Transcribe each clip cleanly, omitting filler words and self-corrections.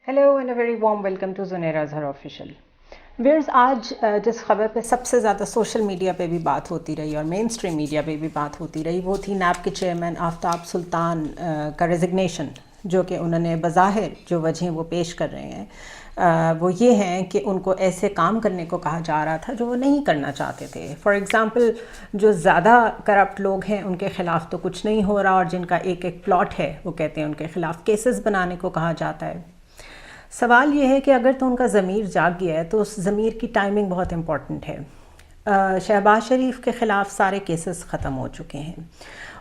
Hello and a very warm welcome to Zunaira Azhar official. Viewers, आज जिस खबर पे सबसे ज़्यादा सोशल मीडिया पे भी बात होती रही और मेन स्ट्रीम मीडिया पे भी बात होती रही वो थी नैब के चेयरमैन आफ्ताब सुल्तान का रेजिग्नेशन, जो कि उन्होंने बज़ाहिर जो वजह वो पेश कर रहे हैं वो ये हैं कि उनको ऐसे काम करने को कहा जा रहा था जो वो नहीं करना चाहते थे। फॉर एग्ज़ाम्पल, जो ज़्यादा करप्ट लोग हैं उनके ख़िलाफ़ तो कुछ नहीं हो रहा और जिनका एक एक प्लॉट है वो कहते हैं उनके ख़िलाफ़ केसेस बनाने को कहा जाता है। सवाल ये है कि अगर तो उनका ज़मीर जाग गया है तो उस ज़मीर की टाइमिंग बहुत इम्पॉर्टेंट है। शहबाज शरीफ के ख़िलाफ़ सारे केसेस ख़त्म हो चुके हैं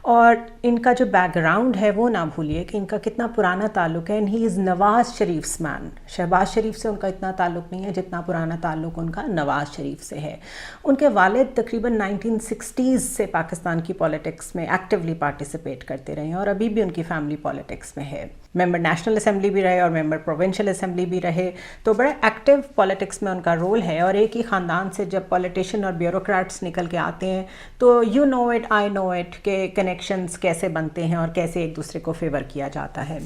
और इनका जो बैकग्राउंड है वो ना भूलिए कि इनका कितना पुराना ताल्लुक़ है। And he is Nawaz Sharif's man. Shahbaz Sharif से उनका इतना ताल्लुक़ नहीं है जितना पुराना ताल्लुक़ उनका नवाज़ शरीफ से है। उनके वालिद तकरीबन 1960s से पाकिस्तान की पॉलिटिक्स में एक्टिवली पार्टिसिपेट करते रहे हैं और अभी भी उनकी फैमिली पॉलिटिक्स में है। मेंबर नेशनल असेंबली भी रहे और मेंबर प्रोविंशियल असेंबली भी रहे, तो बड़ा एक्टिव पॉलिटिक्स में उनका रोल है। और एक ही ख़ानदान से जब पॉलिटिशियन और ब्यूरोक्रेट्स निकल के आते हैं तो you know it I know it के कनेक्शंस कैसे बनते हैं और कैसे एक दूसरे को फेवर किया जाता है।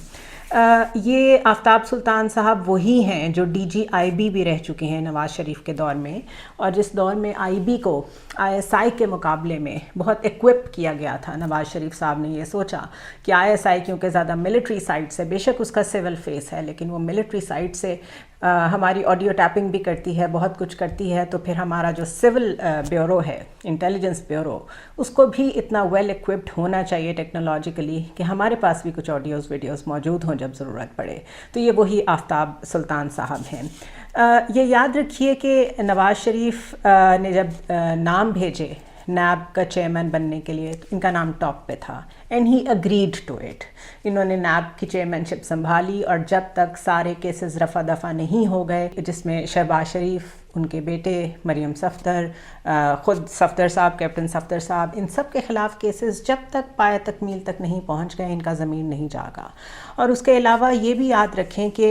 ये आफ्ताब सुल्तान साहब वही हैं जो DGIB भी रह चुके हैं नवाज़ शरीफ के दौर में, और जिस दौर में IB को ISI के मुकाबले में बहुत इक्विप किया गया था। नवाज़ शरीफ साहब ने ये सोचा कि ISI क्योंकि ज़्यादा मिलिट्री साइड से, बेशक उसका सिविल फेस है लेकिन वो मिलिट्री साइड से हमारी ऑडियो टैपिंग भी करती है, बहुत कुछ करती है, तो फिर हमारा जो सिविल ब्यूरो है, इंटेलिजेंस ब्यूरो, उसको भी इतना वेल इक्विप्ड होना चाहिए टेक्नोलॉजिकली कि हमारे पास भी कुछ ऑडियोज़ वीडियोज़ मौजूद हों जब ज़रूरत पड़े। तो ये वही आफ्ताब सुल्तान साहब हैं। ये याद रखिए कि नवाज़ शरीफ ने जब नाम भेजे नैब का चेयरमैन बनने के लिए, इनका नाम टॉप पे था and he agreed to it. इन्होंने नैब की चेयरमैनशिप संभाली और जब तक सारे केसेस रफा दफा नहीं हो गए, जिसमें शहबाज शरीफ, उनके बेटे मरियम सफ़दर, ख़ुद सफ़दर साहब, कैप्टन सफ़दर साहब, इन सब के ख़िलाफ़ केसेस जब तक पाया तकमील तक नहीं पहुंच गए, इनका ज़मीन नहीं जागा। और उसके अलावा ये भी याद रखें कि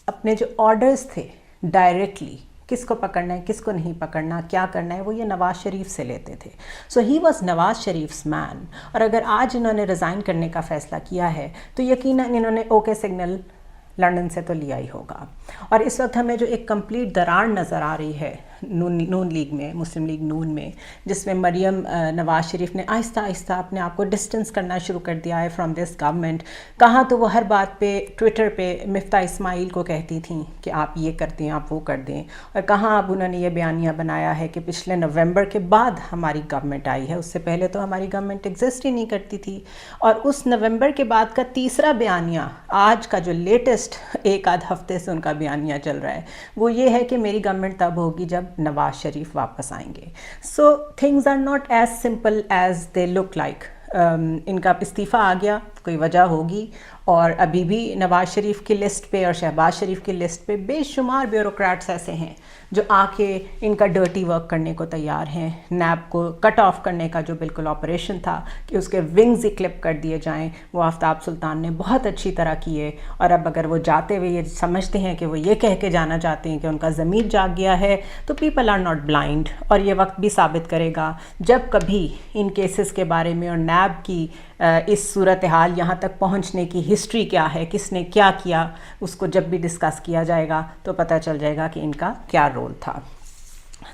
अपने जो ऑर्डर्स थे डायरेक्टली किसको पकड़ना है, किसको नहीं पकड़ना, क्या करना है, वो ये नवाज़ शरीफ से लेते थे। सो he was Nawaz Sharif's man. और अगर आज इन्होंने रिज़ाइन करने का फ़ैसला किया है तो यकीनन इन्होंने ओके सिग्नल लंदन से तो लिया ही होगा। और इस वक्त हमें जो एक कंप्लीट दरार नज़र आ रही है नून लीग में, मुस्लिम लीग नून में, जिसमें मरियम नवाज़ शरीफ ने आहिस्ता आहिस्ता अपने आप को डिस्टेंस करना शुरू कर दिया है फ्रॉम दिस गवर्नमेंट। कहाँ तो वो हर बात पे ट्विटर पे मिफ्ता इस्माइल को कहती थी कि आप ये कर दें, आप वो कर दें, और कहाँ अब उन्होंने ये बयानिया बनाया है कि पिछले नवंबर के बाद हमारी गवर्नमेंट आई है, उससे पहले तो हमारी गवर्नमेंट एग्जिस्ट ही नहीं करती थी। और उस नवंबर के बाद का तीसरा बयानिया, आज का जो लेटेस्ट एक आध हफ्ते से उनका बयानिया चल रहा है, वो ये है कि मेरी गवर्नमेंट तब होगी जब नवाज शरीफ वापस आएंगे। So things are not as simple as they look like. इनका इस्तीफ़ा आ गया, कोई वजह होगी, और अभी भी नवाज़ शरीफ की लिस्ट पे और शहबाज शरीफ की लिस्ट पे बेशुमार ब्यूरोक्रेट्स ऐसे हैं जो आके इनका डर्टी वर्क करने को तैयार हैं। नैब को कट ऑफ करने का जो बिल्कुल ऑपरेशन था कि उसके विंग्स ही क्लिप कर दिए जाएं, वो आफ्ताब सुल्तान ने बहुत अच्छी तरह किए। और अब अगर वो जाते हुए ये समझते हैं कि वो ये कह के जाना चाहते हैं कि उनका ज़मीर जाग गया है, तो पीपल आर नॉट ब्लाइंड। और ये वक्त भी साबित करेगा जब कभी इन केसेस के बारे में और नैब की इस सूरत हाल यहाँ तक पहुँचने की हिस्ट्री क्या है, किसने क्या किया, उसको जब भी डिस्कस किया जाएगा तो पता चल जाएगा कि इनका क्या रोल था।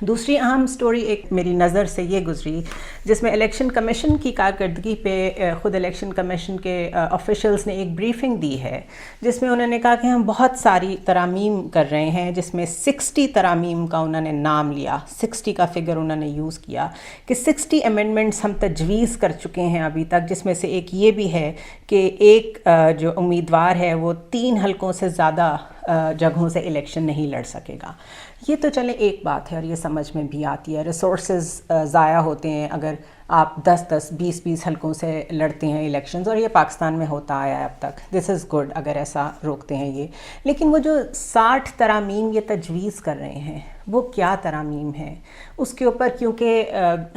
दूसरी अहम स्टोरी एक मेरी नज़र से ये गुजरी जिसमें इलेक्शन कमीशन की कारकर्दगी पे ख़ुद इलेक्शन कमीशन के ऑफिशियल्स ने एक ब्रीफिंग दी है, जिसमें उन्होंने कहा कि हम बहुत सारी तरामीम कर रहे हैं, जिसमें 60 तरामीम का उन्होंने नाम लिया, 60 का फिगर उन्होंने यूज़ किया कि 60 अमेंडमेंट्स हम तजवीज़ कर चुके हैं अभी तक, जिसमें से एक ये भी है कि एक जो उम्मीदवार है वो 3 हलकों से ज़्यादा जगहों से इलेक्शन नहीं लड़ सकेगा। ये तो चले एक बात है और ये समझ में भी आती है, रिसोर्सेज ज़ाया होते हैं अगर आप 10-10, 20-20 हलकों से लड़ते हैं इलेक्शंस, और ये पाकिस्तान में होता आया है अब तक। दिस इज़ गुड अगर ऐसा रोकते हैं ये। लेकिन वो जो 60 तरामीम ये तजवीज़ कर रहे हैं وہ کیا ترامیم ہیں اس کے اوپر، کیونکہ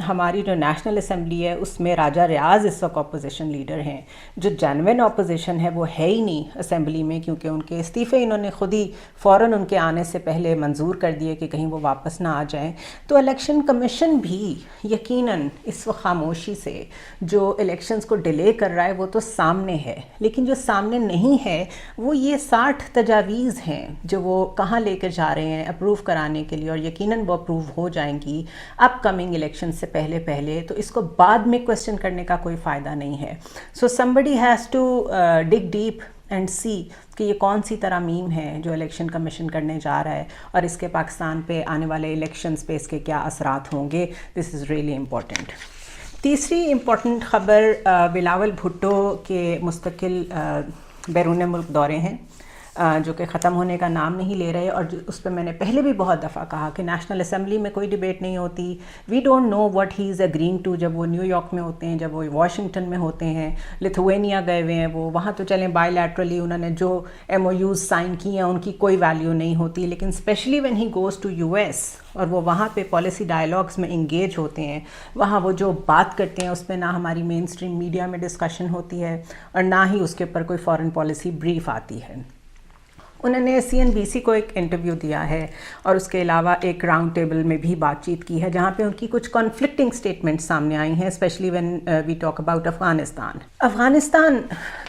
ہماری جو نیشنل اسمبلی ہے اس میں راجہ ریاض اس وقت اپوزیشن لیڈر ہیں. جو جینوین اپوزیشن ہے وہ ہے ہی نہیں اسمبلی میں، کیونکہ ان کے استعفے انہوں نے خود ہی فوراً ان کے آنے سے پہلے منظور کر دیے کہ کہیں وہ واپس نہ آ جائیں. تو الیکشن کمیشن بھی یقیناً اس وقت خاموشی سے جو الیکشنز کو ڈیلے کر رہا ہے وہ تو سامنے ہے، لیکن جو سامنے نہیں ہے وہ یہ 60 تجاویز ہیں جو وہ کہاں لے کر جا رہے ہیں اپروو کرانے کے لیے، اور یقیناً وہ اپروو ہو جائیں گی اپ کمنگ الیکشن سے پہلے. تو اس کو بعد میں کوسچن کرنے کا کوئی فائدہ نہیں ہے. So somebody has to dig deep and see کہ یہ کون سی ترامیم ہے جو الیکشن کمیشن کرنے جا رہا ہے، اور اس کے پاکستان پہ آنے والے الیکشنز پہ اس کے کیا اثرات ہوں گے. دس از ریئلی امپورٹنٹ. تیسری امپورٹنٹ خبر بلاول بھٹو کے مستقل بیرون ملک دورے ہیں جو کہ ختم ہونے کا نام نہیں لے رہے، اور اس پہ میں نے پہلے بھی بہت دفعہ کہا کہ نیشنل اسمبلی میں کوئی ڈیبیٹ نہیں ہوتی. We don't know what he is agreeing to. جب وہ نیو یارک میں ہوتے ہیں، جب وہ واشنگٹن میں ہوتے ہیں، لتھوینیا گئے ہوئے ہیں، وہ وہاں تو چلیں بائی لیٹرلی انہوں نے جو ایم او یوز سائن کی ہیں ان کی کوئی ویلیو نہیں ہوتی، لیکن especially when he goes to U S اور وہ وہاں پہ پالیسی ڈائلاگس میں انگیج ہوتے ہیں، وہاں وہ جو بات کرتے ہیں اس میں نہ ہماری مین اسٹریم میڈیا میں ڈسکشن ہوتی ہے اور نہ ہی اس کے اوپر کوئی فارن پالیسی بریف آتی ہے. انہوں نے CNBC کو ایک انٹرویو دیا ہے اور اس کے علاوہ ایک راؤنڈ ٹیبل میں بھی بات چیت کی ہے جہاں پہ ان کی کچھ کانفلکٹنگ سٹیٹمنٹ سامنے آئی ہیں، especially when we talk about Afghanistan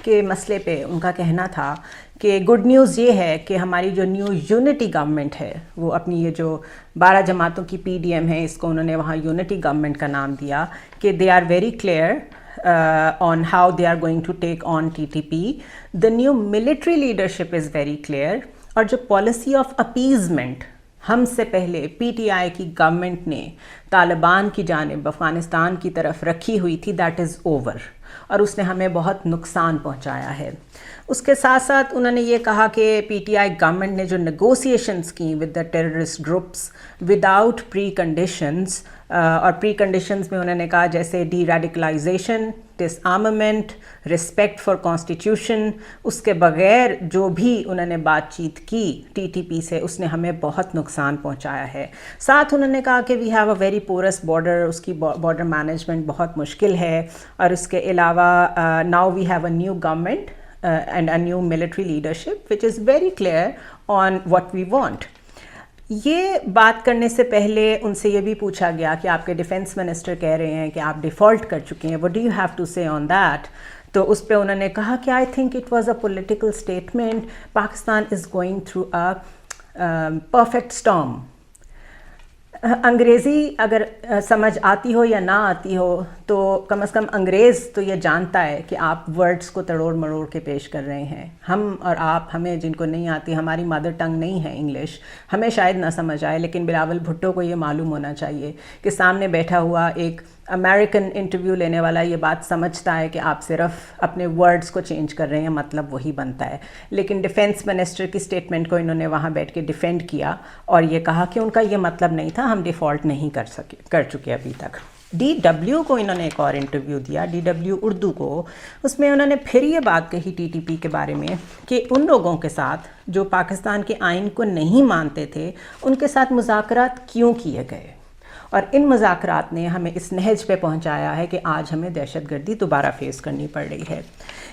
کے مسئلے پہ ان کا کہنا تھا کہ گڈ نیوز یہ ہے کہ ہماری جو نیو یونٹی گورنمنٹ ہے، وہ اپنی یہ جو 12 جماعتوں کی PDM ہے، اس کو انہوں نے وہاں یونٹی گورنمنٹ کا نام دیا، کہ they are very clear on how they are going to take on TTP. The new military leadership is very clear. اور جو policy of appeasement ہم سے پہلے PTI کی گورنمنٹ نے طالبان کی جانب افغانستان کی طرف رکھی ہوئی تھی، that is over، اور اس نے ہمیں بہت نقصان پہنچایا ہے. اس کے ساتھ ساتھ انہوں نے یہ کہا کہ PTI گورنمنٹ نے جو نیگوسیشنز کی with the terrorist groups without preconditions, اور پری کنڈیشنز میں انہوں نے کہا جیسے deradicalisation, disarmament, respect for constitution, اس کے بغیر جو بھی انہوں نے بات چیت کی TTP سے اس نے ہمیں بہت نقصان پہنچایا ہے. ساتھ انہوں نے کہا کہ we have a very porous border, اس کی بارڈر مینجمنٹ بہت مشکل ہے، اور اس کے علاوہ now we have a new government and a new military leadership which is very clear on what we want. یہ بات کرنے سے پہلے ان سے یہ بھی پوچھا گیا کہ آپ کے ڈیفینس منسٹر کہہ رہے ہیں کہ آپ ڈیفالٹ کر چکے ہیں، what do you have to say on that؟ تو اس پہ انہوں نے کہا کہ I think it was a political statement. Pakistan is going through a perfect storm. انگریزی اگر سمجھ آتی ہو یا نہ آتی ہو تو کم از کم انگریز تو یہ جانتا ہے کہ آپ ورڈز کو تڑوڑ مڑوڑ کے پیش کر رہے ہیں. ہم اور آپ، ہمیں جن کو نہیں آتی، ہماری مادر ٹنگ نہیں ہے انگلش، ہمیں شاید نہ سمجھ آئے، لیکن بلاول بھٹو کو یہ معلوم ہونا چاہیے کہ سامنے بیٹھا ہوا ایک امریکن انٹرویو لینے والا یہ بات سمجھتا ہے کہ آپ صرف اپنے ورڈز کو چینج کر رہے ہیں، مطلب وہی بنتا ہے. لیکن ڈیفینس منسٹر کی سٹیٹمنٹ کو انہوں نے وہاں بیٹھ کے ڈیفینڈ کیا اور یہ کہا کہ ان کا یہ مطلب نہیں تھا، ہم ڈیفالٹ نہیں کر چکے ابھی تک. DW کو انہوں نے ایک اور انٹرویو دیا، DW اردو کو. اس میں انہوں نے پھر یہ بات کہی TTP کے بارے میں کہ ان لوگوں کے ساتھ جو پاکستان کے آئین کو نہیں مانتے تھے ان کے ساتھ مذاکرات کیوں کیے گئے، اور ان مذاکرات نے ہمیں اس نہج پہ پہنچایا ہے کہ آج ہمیں دہشت گردی دوبارہ فیس کرنی پڑ رہی ہے.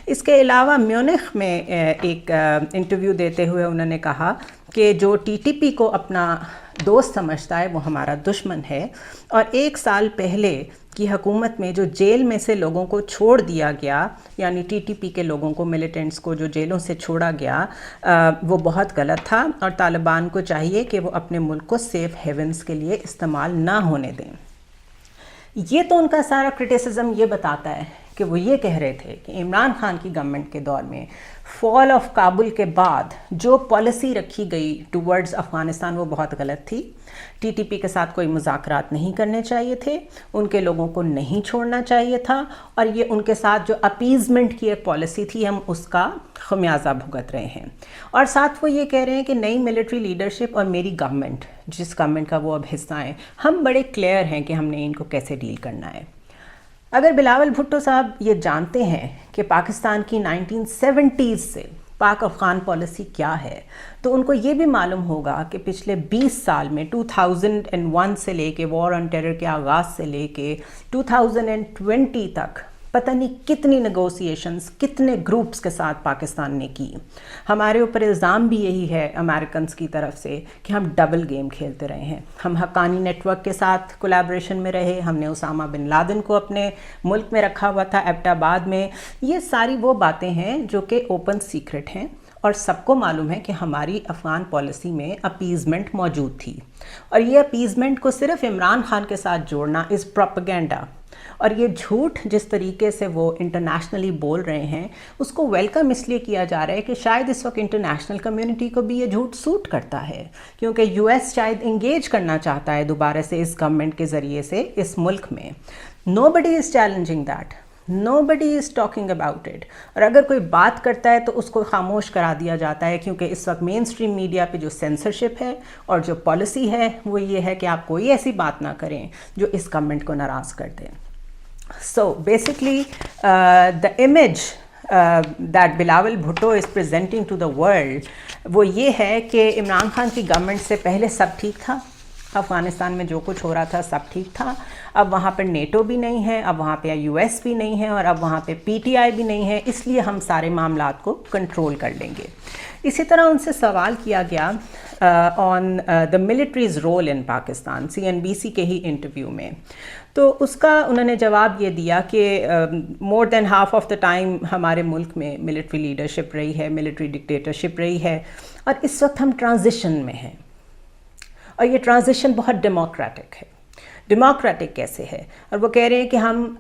اس کے علاوہ میونخ میں ایک انٹرویو دیتے ہوئے انہوں نے کہا کہ جو TTP کو اپنا دوست سمجھتا ہے وہ ہمارا دشمن ہے، اور 1 سال پہلے کی حکومت میں جو جیل میں سے لوگوں کو چھوڑ دیا گیا، یعنی TTP کے لوگوں کو، ملیٹنٹس کو جو جیلوں سے چھوڑا گیا، وہ بہت غلط تھا، اور طالبان کو چاہیے کہ وہ اپنے ملک کو سیف ہیونز کے لیے استعمال نہ ہونے دیں. یہ تو ان کا سارا کرٹیسزم یہ بتاتا ہے کہ وہ یہ کہہ رہے تھے کہ عمران خان کی گورنمنٹ کے دور میں فال آف کابل کے بعد جو پالیسی رکھی گئی ٹورڈز افغانستان وہ بہت غلط تھی. TTP کے ساتھ کوئی مذاکرات نہیں کرنے چاہیے تھے، ان کے لوگوں کو نہیں چھوڑنا چاہیے تھا، اور یہ ان کے ساتھ جو اپیزمنٹ کی ایک پالیسی تھی ہم اس کا خمیازہ بھگت رہے ہیں. اور ساتھ وہ یہ کہہ رہے ہیں کہ نئی ملٹری لیڈرشپ اور میری گورنمنٹ، جس گورنمنٹ کا وہ اب حصہ ہیں، ہم بڑے کلیئر ہیں کہ ہم نے ان کو کیسے ڈیل کرنا ہے. اگر بلاول بھٹو صاحب یہ جانتے ہیں کہ پاکستان کی 1970s سے पाक अफ़गान पॉलिसी क्या है, तो उनको ये भी मालूम होगा कि पिछले 20 साल में 2001 से लेके वॉर ऑन टेरर के आगाज़ से लेके 2020 तक पता नहीं कितनी नेगोशिएशंस कितने ग्रुप्स के साथ पाकिस्तान ने की। हमारे ऊपर इल्ज़ाम भी यही है अमेरिकन की तरफ से कि हम डबल गेम खेलते रहे हैं। हम हक्कानी नेटवर्क के साथ कोलैबोरेशन में रहे, हमने उसामा बिन लादेन को अपने मुल्क में रखा हुआ था एबटाबाद में। ये सारी वो बातें हैं जो कि ओपन सीक्रेट हैं और सबको मालूम है कि हमारी अफ़गान पॉलिसी में अपीज़मेंट मौजूद थी, और ये अपीज़मेंट को सिर्फ इमरान खान के साथ जोड़ना इज़ प्रोपेगेंडा। और ये झूठ जिस तरीके से वो इंटरनेशनली बोल रहे हैं उसको वेलकम इसलिए किया जा रहा है कि शायद इस वक्त इंटरनेशनल कम्युनिटी को भी ये झूठ सूट करता है, क्योंकि यूएस शायद इंगेज करना चाहता है दोबारा से इस गवर्नमेंट के ज़रिए से इस मुल्क में। Nobody is challenging that, nobody is talking about it. और अगर कोई बात करता है तो उसको खामोश करा दिया जाता है, क्योंकि इस वक्त मेन स्ट्रीम मीडिया पे जो सेंसरशिप है और जो पॉलिसी है वो ये है कि आप कोई ऐसी बात ना करें जो इस गवर्नमेंट को नाराज़ कर दे। So basically the image that Bilawal Bhutto is presenting to the world वो ये है कि इमरान खान की गवर्नमेंट से पहले सब ठीक था, अफ़गानिस्तान में जो कुछ हो रहा था सब ठीक था। अब वहाँ पर नेटो भी नहीं है, अब वहाँ पे यूएस भी नहीं है, और अब वहाँ पे पीटीआई भी नहीं है, इसलिए हम सारे मामलात को कंट्रोल कर लेंगे। इसी तरह उनसे सवाल किया गया on the military's role in Pakistan, CNBC के ही इंटरव्यू में। तो उसका उन्होंने जवाब ये दिया कि more than half of the time हमारे मुल्क में मिलिट्री लीडरशिप रही है, मिलिट्री डिक्टेटरशिप रही है, और इस वक्त हम ट्रांजिशन में हैं, और ये ट्रांजिशन बहुत डेमोक्रेटिक है। डेमोक्रेटिक कैसे है? और वो कह रहे हैं कि हम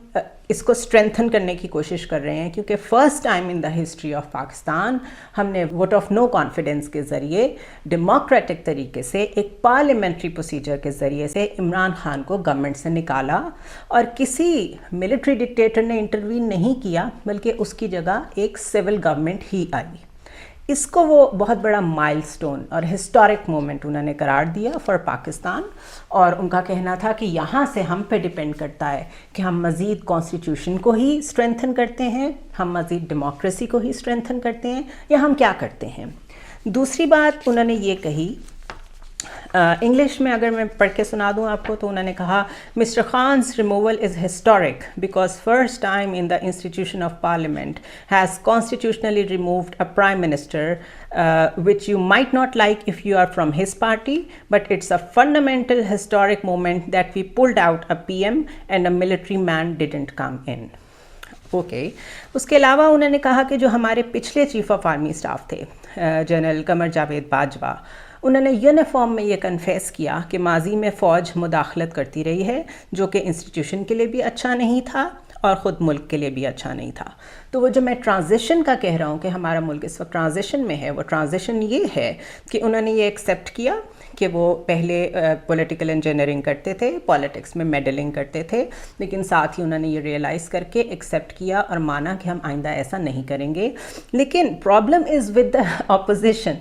इसको स्ट्रेंथन करने की कोशिश कर रहे हैं, क्योंकि first time in the history of Pakistan हमने वोट ऑफ नो कॉन्फिडेंस के ज़रिए डेमोक्रेटिक तरीके से एक पार्लियामेंट्री प्रोसीजर के ज़रिए से इमरान खान को गवर्नमेंट से निकाला, और किसी मिलिट्री डिक्टेटर ने इंटरवीन नहीं किया, बल्कि उसकी जगह एक सिविल गवर्नमेंट ही आई। इसको वो बहुत बड़ा माइलस्टोन और हिस्टोरिक मोमेंट उन्होंने करार दिया फॉर पाकिस्तान, और उनका कहना था कि यहाँ से हम पे डिपेंड करता है कि हम मज़ीद कॉन्स्टिट्यूशन को ही स्ट्रेंथन करते हैं, हम मज़ीद डेमोक्रेसी को ही स्ट्रेंथन करते हैं, या हम क्या करते हैं। दूसरी बात उन्होंने ये कही, इंग्लिश में अगर मैं पढ़ के सुना दूं आपको, तो उन्होंने कहा mister Khan's removal is historic because first time in the institution of parliament has constitutionally removed a prime minister which you might not like if you are from his party, but it's a fundamental historic moment that we pulled out a PM and a military man didn't come in. Okay उसके अलावा उन्होंने कहा कि जो हमारे पिछले chief of army staff थे general Qamar Javed Bajwa, उन्होंने यूनिफॉर्म में ये कन्फेस किया कि माजी में फ़ौज मुदाखलत करती रही है, जो कि इंस्टीट्यूशन के लिए भी अच्छा नहीं था और ख़ुद मुल्क के लिए भी अच्छा नहीं था। तो वो जो मैं ट्रांजिशन का कह रहा हूँ कि हमारा मुल्क इस वक्त ट्रांजिशन में है, वो ट्रांजिशन ये है कि उन्होंने ये एक्सेप्ट किया कि वो पहले पॉलिटिकल इंजीनियरिंग करते थे, पॉलिटिक्स में मेडलिंग करते थे, लेकिन साथ ही उन्होंने ये रियलाइज़ करके एक्सेप्ट किया और माना कि हम आइंदा ऐसा नहीं करेंगे। लेकिन problem is with the opposition.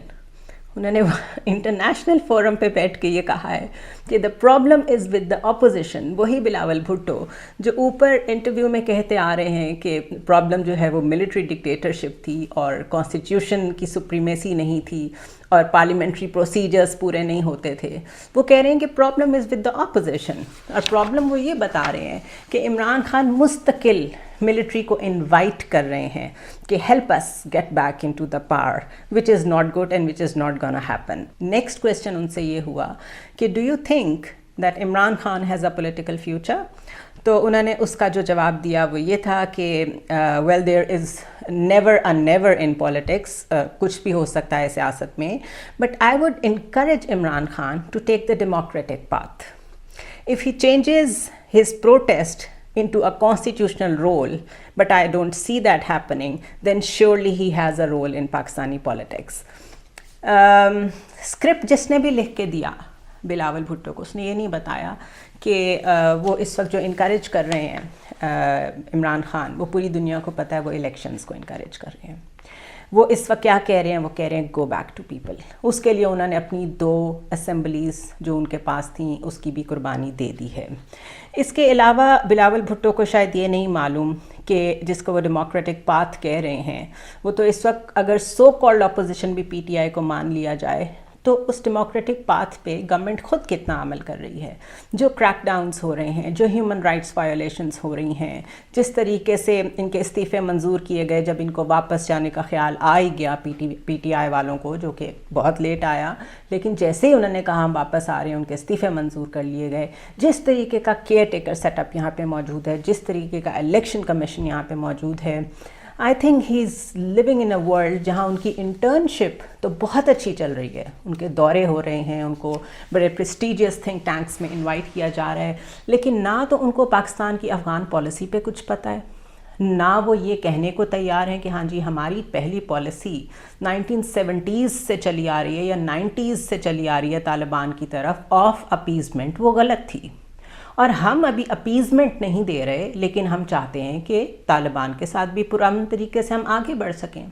उन्होंने इंटरनेशनल फोरम पे बैठ के ये कहा है कि the problem is with the opposition. वही बिलावल भुट्टो जो ऊपर इंटरव्यू में कहते आ रहे हैं कि प्रॉब्लम जो है वो मिलिट्री डिक्टेटरशिप थी और कॉन्स्टिट्यूशन की सुप्रीमेसी नहीं थी और पार्लियामेंट्री प्रोसीजर्स पूरे नहीं होते थे, वो कह रहे हैं कि problem is with the opposition. और प्रॉब्लम वो ये बता रहे हैं कि इमरान खान मुस्तकिल मिलिट्री को इनवाइट कर रहे हैं कि help us get back into the power, which is not good and which is not gonna happen. Next question उनसे ये हुआ कि do you think that Imran Khan has a political future? तो उन्होंने उसका जो जवाब दिया वो ये था कि well there is never a never in politics, कुछ भी हो सकता है सियासत में, but I would encourage Imran Khan to take the democratic path. If he changes his protest into a constitutional role, but I don't see that happening, then surely he has a role in Pakistani politics. Script जिसने भी लिख के दिया बिलावल भुट्टो को, उसने ये नहीं बताया कि वो इस वक्त जो इनकरेज कर रहे हैं इमरान खान, वो पूरी दुनिया को पता है वो इलेक्शंस को इनकरेज कर रहे हैं। वो इस वक्त क्या कह रहे हैं? वो कह रहे हैं गो बैक टू पीपल। उसके लिए उन्होंने अपनी 2 असेंबलीज़ जो उनके पास थी उसकी भी कुर्बानी दे दी है। इसके अलावा बिलावल भुट्टो को शायद ये नहीं मालूम کہ جس کو وہ ڈیموکریٹک پاتھ کہہ رہے ہیں، وہ تو اس وقت اگر سو کالڈ اپوزیشن بھی پی ٹی آئی کو مان لیا جائے تو اس ڈیموکریٹک پاتھ پہ گورنمنٹ خود کتنا عمل کر رہی ہے. جو کریک ڈاؤنس ہو رہے ہیں، جو ہیومن رائٹس وائلیشنس ہو رہی ہیں، جس طریقے سے ان کے استعفے منظور کیے گئے جب ان کو واپس جانے کا خیال آ ہی گیا پی ٹی آئی والوں کو، جو کہ بہت لیٹ آیا، لیکن جیسے ہی انہوں نے کہا ہم واپس آ رہے ہیں ان کے استعفے منظور کر لیے گئے. جس طریقے کا کیئر ٹیکر سیٹ اپ یہاں پہ موجود ہے، جس طریقے کا الیکشن کمیشن یہاں پہ موجود ہے، I think he is living in a world جہاں ان کی انٹرنشپ تو بہت اچھی چل رہی ہے. ان کے دورے ہو رہے ہیں، ان کو بڑے پریسٹیجیس تھنک ٹینکس میں انوائٹ کیا جا رہا ہے، لیکن نہ تو ان کو پاکستان کی افغان پالیسی پہ کچھ پتہ ہے، نہ وہ یہ کہنے کو تیار ہیں کہ ہاں جی ہماری پہلی پالیسی 1970s سے چلی آ رہی ہے یا 90s سے چلی آ رہی ہے طالبان کی طرف آف اپیزمنٹ، وہ غلط تھی. اور ہم ابھی اپیزمنٹ نہیں دے رہے، لیکن ہم چاہتے ہیں کہ طالبان کے ساتھ بھی پرامن طریقے سے ہم آگے بڑھ سکیں.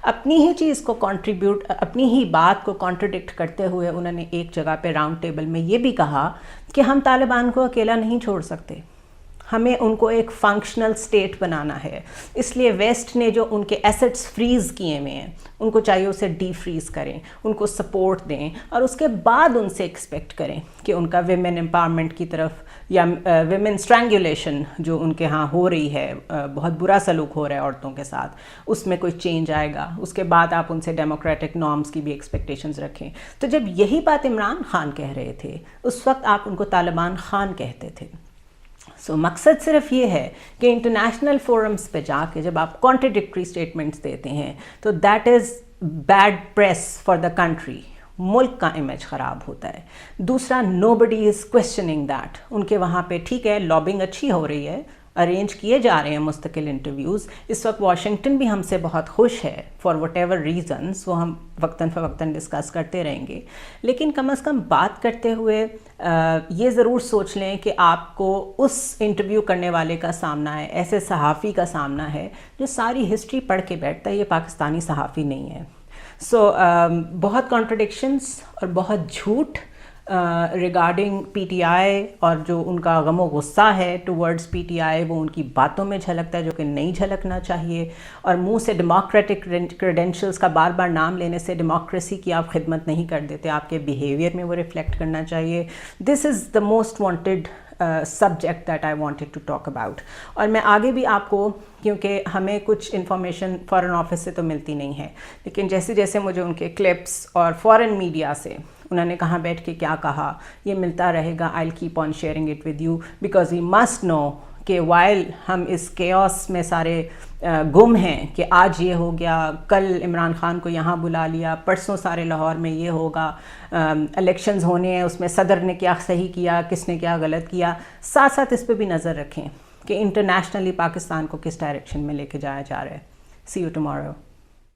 اپنی ہی چیز کو اپنی ہی بات کو کانٹرڈکٹ کرتے ہوئے انہوں نے ایک جگہ پہ راؤنڈ ٹیبل میں یہ بھی کہا کہ ہم طالبان کو اکیلا نہیں چھوڑ سکتے، ہمیں ان کو ایک فنکشنل سٹیٹ بنانا ہے. اس لیے ویسٹ نے جو ان کے ایسٹس فریز کیے ہوئے ہیں ان کو چاہیے اسے ڈی فریز کریں، ان کو سپورٹ دیں، اور اس کے بعد ان سے ایکسپیکٹ کریں کہ ان کا ویمن امپاورمنٹ کی طرف یا ویمن اسٹرینگولیشن جو ان کے ہاں ہو رہی ہے، بہت برا سلوک ہو رہا ہے عورتوں کے ساتھ، اس میں کوئی چینج آئے گا. اس کے بعد آپ ان سے ڈیموکریٹک نارمز کی بھی ایکسپیکٹیشنز رکھیں. تو جب یہی بات عمران خان کہہ رہے تھے اس وقت آپ ان کو طالبان خان کہتے تھے. مقصد صرف یہ ہے کہ انٹرنیشنل فورمز پہ جا کے جب آپ کانٹرڈکٹری اسٹیٹمنٹس دیتے ہیں تو that is bad press for the country, ملک کا امیج خراب ہوتا ہے. دوسرا، نو بڈی از کوشچننگ دیٹ. ان کے وہاں پہ ٹھیک ہے لابنگ اچھی ہو رہی ہے، ارینج کیے جا رہے ہیں مستقل انٹرویوز. اس وقت واشنگٹن بھی ہم سے بہت خوش ہے فار وٹ ایور ریزنس، وہ ہم وقتاً فوقتاً ڈسکس کرتے رہیں گے. لیکن کم از کم بات کرتے ہوئے یہ ضرور سوچ لیں کہ آپ کو اس انٹرویو کرنے والے کا سامنا ہے، ایسے صحافی کا سامنا ہے جو ساری ہسٹری پڑھ کے بیٹھتا ہے. یہ پاکستانی صحافی نہیں ہے. بہت کانٹرڈکشنس اور بہت جھوٹ ریگارڈنگ پی ٹی آئی، اور جو ان کا غم و غصہ ہے ٹورڈز پی ٹی آئی وہ ان کی باتوں میں جھلکتا ہے جو کہ نہیں جھلکنا چاہیے. اور منہ سے ڈیموکریٹک کریڈینشلز کا بار بار نام لینے سے ڈیموکریسی کی آپ خدمت نہیں کر دیتے، آپ کے بیہیویئر میں وہ ریفلیکٹ کرنا چاہیے. This is the most wanted subject that I wanted to talk about. اور میں آگے بھی آپ کو، کیونکہ ہمیں کچھ انفارمیشن فارن آفس سے تو ملتی نہیں ہے، لیکن جیسے جیسے مجھے ان کے کلپس اور فارن میڈیا سے انہوں نے کہاں بیٹھ کے کیا کہا یہ ملتا رہے گا. I will keep on sharing it with you because we must know کہ وائل ہم اس کیوس میں سارے گم ہیں کہ آج یہ ہو گیا، کل عمران خان کو یہاں بلا لیا، پرسوں سارے لاہور میں یہ ہوگا، الیکشنز ہونے ہیں اس میں صدر نے کیا صحیح کیا، کس نے کیا غلط کیا. ساتھ ساتھ اس پہ بھی نظر رکھیں کہ انٹرنیشنلی پاکستان کو کس ڈائریکشن میں لے کے جایا جا رہا ہے. سی یو ٹمارو.